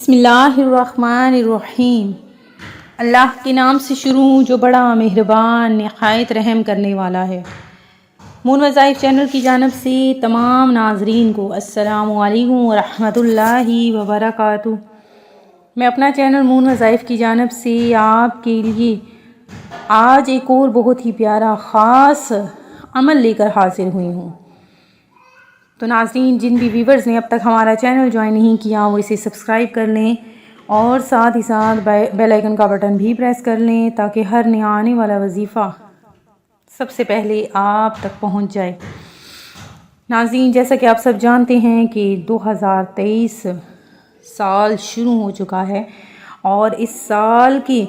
بسم اللہ الرحمن الرحیم۔ اللہ کے نام سے شروع ہوں جو بڑا مہربان نہایت رحم کرنے والا ہے۔ مون وظائف چینل کی جانب سے تمام ناظرین کو السلام علیکم ورحمۃ اللہ وبرکاتہ۔ میں اپنا چینل مون وظائف کی جانب سے آپ کے لیے آج ایک اور بہت ہی پیارا خاص عمل لے کر حاضر ہوئی ہوں۔ تو ناظرین، جن بھی ویورز نے اب تک ہمارا چینل جوائن نہیں کیا وہ اسے سبسکرائب کر لیں اور ساتھ ہی ساتھ بیل آئیکن کا بٹن بھی پریس کر لیں تاکہ ہر نیا آنے والا وظیفہ سب سے پہلے آپ تک پہنچ جائے۔ ناظرین، جیسا کہ آپ سب جانتے ہیں کہ 2023 سال شروع ہو چکا ہے اور اس سال کے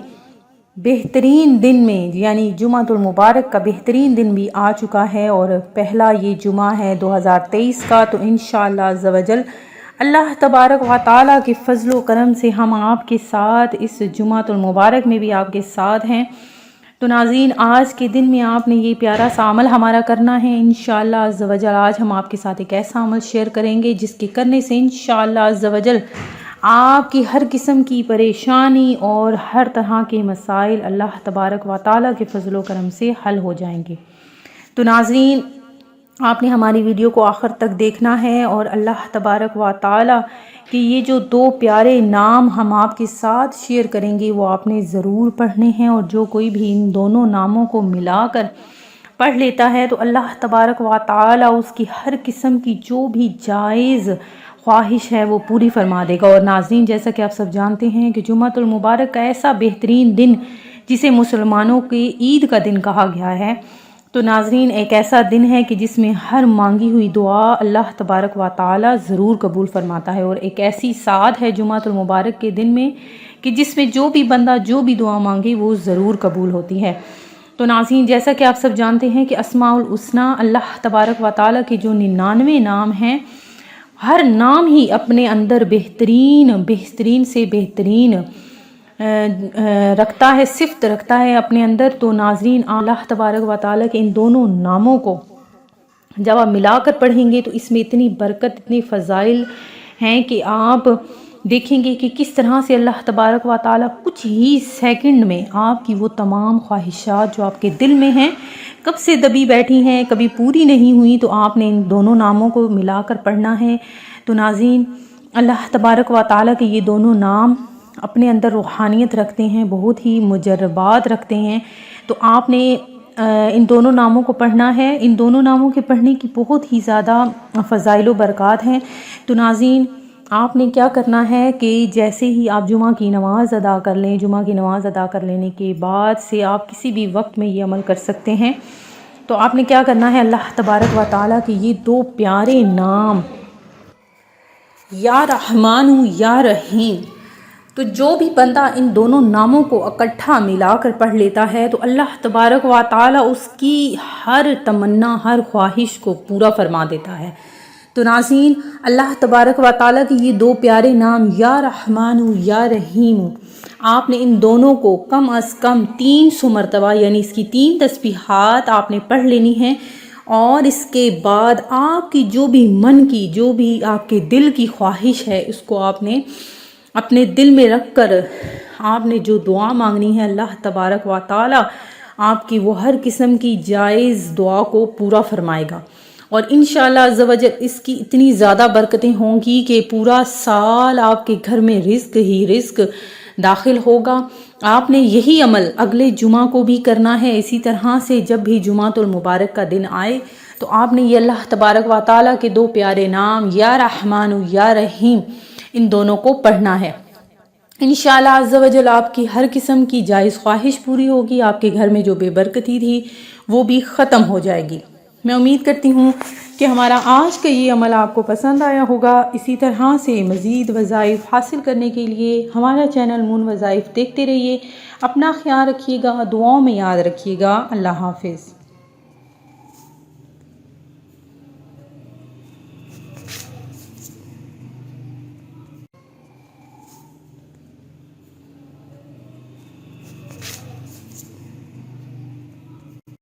بہترین دن میں یعنی جمعۃ المبارک کا بہترین دن بھی آ چکا ہے اور پہلا یہ جمعہ ہے 2023 کا۔ تو انشاءاللہ عز و جل اللہ تبارک و تعالیٰ کے فضل و کرم سے ہم آپ کے ساتھ اس جمعۃ المبارک میں بھی آپ کے ساتھ ہیں۔ تو ناظرین، آج کے دن میں آپ نے یہ پیارا سا عمل ہمارا کرنا ہے انشاءاللہ عز و جل۔ آج ہم آپ کے ساتھ ایک ایسا عمل شیئر کریں گے جس کے کرنے سے انشاءاللہ عز و جل آپ کی ہر قسم کی پریشانی اور ہر طرح کے مسائل اللہ تبارک و تعالیٰ کے فضل و کرم سے حل ہو جائیں گے۔ تو ناظرین، آپ نے ہماری ویڈیو کو آخر تک دیکھنا ہے اور اللہ تبارک و تعالیٰ کہ یہ جو دو پیارے نام ہم آپ کے ساتھ شیئر کریں گے وہ آپ نے ضرور پڑھنے ہیں، اور جو کوئی بھی ان دونوں ناموں کو ملا کر پڑھ لیتا ہے تو اللہ تبارک و تعالیٰ اس کی ہر قسم کی جو بھی جائز خواہش ہے وہ پوری فرما دے گا۔ اور ناظرین، جیسا کہ آپ سب جانتے ہیں کہ جمعۃ المبارک کا ایسا بہترین دن جسے مسلمانوں کے عید کا دن کہا گیا ہے، تو ناظرین ایک ایسا دن ہے کہ جس میں ہر مانگی ہوئی دعا اللہ تبارک و تعالیٰ ضرور قبول فرماتا ہے، اور ایک ایسی سعادت ہے جمعۃ المبارک کے دن میں کہ جس میں جو بھی بندہ جو بھی دعا مانگے وہ ضرور قبول ہوتی ہے۔ تو ناظرین، جیسا کہ آپ سب جانتے ہیں کہ اسماء الحسنی اللہ تبارک و تعالیٰ کے جو 99 نام ہیں، ہر نام ہی اپنے اندر بہترین سے بہترین رکھتا ہے، صفت رکھتا ہے اپنے اندر۔ تو ناظرین، اللہ تبارک و تعالیٰ کے ان دونوں ناموں کو جب آپ ملا کر پڑھیں گے تو اس میں اتنی برکت، اتنی فضائل ہیں کہ آپ دیکھیں گے کہ کس طرح سے اللہ تبارک و تعالیٰ کچھ ہی سیکنڈ میں آپ کی وہ تمام خواہشات جو آپ کے دل میں ہیں، کب سے دبی بیٹھی ہیں، کبھی پوری نہیں ہوئی، تو آپ نے ان دونوں ناموں کو ملا کر پڑھنا ہے۔ تو ناظرین، اللہ تبارک و تعالیٰ کے یہ دونوں نام اپنے اندر روحانیت رکھتے ہیں، بہت ہی مجربات رکھتے ہیں۔ تو آپ نے ان دونوں ناموں کو پڑھنا ہے۔ ان دونوں ناموں کے پڑھنے کی بہت ہی زیادہ فضائل و برکات ہیں۔ تو ناظرین، آپ نے کیا کرنا ہے کہ جیسے ہی آپ جمعہ کی نماز ادا کر لیں، جمعہ کی نماز ادا کر لینے کے بعد سے آپ کسی بھی وقت میں یہ عمل کر سکتے ہیں۔ تو آپ نے کیا کرنا ہے، اللہ تبارک و تعالیٰ کے یہ دو پیارے نام یا رحمان یا رحیم، تو جو بھی بندہ ان دونوں ناموں کو اکٹھا ملا کر پڑھ لیتا ہے تو اللہ تبارک و تعالیٰ اس کی ہر تمنا، ہر خواہش کو پورا فرما دیتا ہے۔ تو ناظرین، اللہ تبارک و تعالیٰ کے یہ دو پیارے نام یا رحمان یا رحیم، آپ نے ان دونوں کو کم از کم 300 مرتبہ یعنی اس کی 3 تسبیحات آپ نے پڑھ لینی ہیں، اور اس کے بعد آپ کی جو بھی من کی، جو بھی آپ کے دل کی خواہش ہے اس کو آپ نے اپنے دل میں رکھ کر آپ نے جو دعا مانگنی ہے، اللہ تبارک و تعالیٰ آپ کی وہ ہر قسم کی جائز دعا کو پورا فرمائے گا۔ اور انشاءاللہ عز و جل اس کی اتنی زیادہ برکتیں ہوں گی کہ پورا سال آپ کے گھر میں رزق ہی رزق داخل ہوگا۔ آپ نے یہی عمل اگلے جمعہ کو بھی کرنا ہے، اسی طرح سے جب بھی جمعۃ المبارک کا دن آئے تو آپ نے یہ اللہ تبارک و تعالیٰ کے دو پیارے نام یا رحمان یا رحیم ان دونوں کو پڑھنا ہے۔ انشاءاللہ عز و جل آپ کی ہر قسم کی جائز خواہش پوری ہوگی، آپ کے گھر میں جو بے برکتی تھی وہ بھی ختم ہو جائے گی۔ میں امید کرتی ہوں کہ ہمارا آج کا یہ عمل آپ کو پسند آیا ہوگا۔ اسی طرح سے مزید وظائف حاصل کرنے کے لیے ہمارا چینل مون وظائف دیکھتے رہیے۔ اپنا خیال رکھیے گا، دعاؤں میں یاد رکھیے گا۔ اللہ حافظ۔